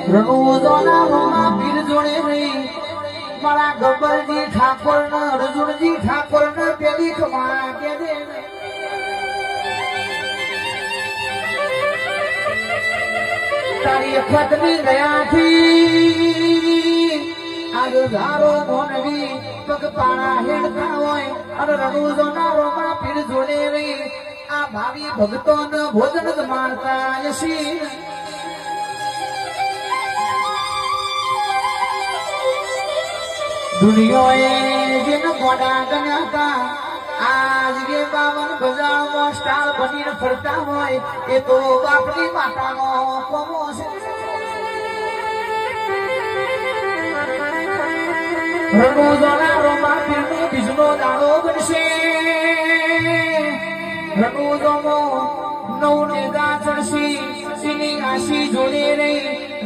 રણુજોના રોમા પીર જોડે રહી મારા ગબ્બરજી ઠાકોર ને અર્જુનજી ઠાકોર ને પેલી ખમા કે દે તારી અખતની દયાથી આજ ધારો મોનવી પગપાળા હેડતા હોય અને રણુજોના રોમા પીર જોડે રહી આ ભાવિ ભક્તોને ભોજન જ મારતા યશી દુનિયાએ જેન મોડા ગણ્યા હતા આજ કે 52 બજારમાં સ્ટાર બનીને ફરતા હોય એ તો બાપની માતાનો કોમો છે રણુજોના રોમા પીરનો બીજનો દાડો બનશે રણુજોનો નવ નેગા ચડશી એની આશી જોડે રહી